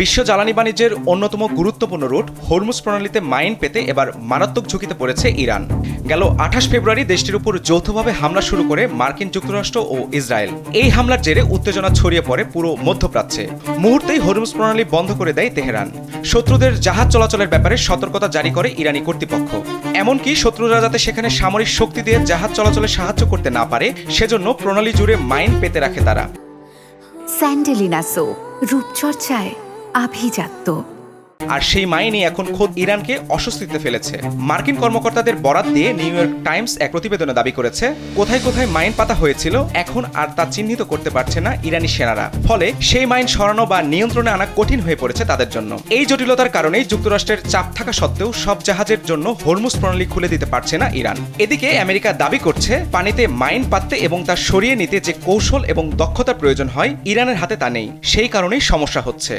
বিশ্ব জ্বালানি বাণিজ্যের অন্যতম গুরুত্বপূর্ণ রুট হরমুজ প্রণালীতে মাইন পেতে এবার মারাত্মক ঝুঁকিতে পড়েছে ইরান। গেল 28 ফেব্রুয়ারি দেশটির উপর যৌথভাবে হামলা শুরু করে মার্কিন যুক্তরাষ্ট্র ও ইসরায়েল। এই হামলার জেরে উত্তেজনা ছড়িয়ে পড়ে পুরো মধ্যপ্রাচ্যে। মুহূর্তেই হরমুজ প্রণালী বন্ধ করে দেয় তেহরান। শত্রুদের জাহাজ চলাচলের ব্যাপারে সতর্কতা জারি করে ইরানি কর্তৃপক্ষ। এমনকি শত্রুরা যাতে সেখানে সামরিক শক্তি দিয়ে জাহাজ চলাচলে সাহায্য করতে না পারে সেজন্য প্রণালী জুড়ে মাইন পেতে রাখে তারা। স্যান্ডেলিনা সো রূপচর্চায় আভিজাত্য। আর সেই মাইনই এখন খোদ ইরানকে অস্বস্তিতে ফেলেছে। মার্কিন কর্মকর্তাদের বরাত দিয়ে নিউ ইয়র্ক টাইমস এক প্রতিবেদনে দাবি করেছে, কোথায় কোথায় মাইন পাতা হয়েছিল এখন আর তা চিহ্নিত করতে পারছে না ইরানি সেনারা। ফলে সেই মাইন সরানো বা নিয়ন্ত্রণে আনা কঠিন হয়ে পড়েছে তাদের জন্য। এই জটিলতার কারণেই যুক্তরাষ্ট্রের চাপ থাকা সত্ত্বেও সব জাহাজের জন্য হরমুজ প্রণালী খুলে দিতে পারছে না ইরান। এদিকে আমেরিকা দাবি করছে, পানিতে মাইন পাততে এবং তা সরিয়ে নিতে যে কৌশল এবং দক্ষতার প্রয়োজন হয় ইরানের হাতে তা নেই। সেই কারণেই সমস্যা হচ্ছে।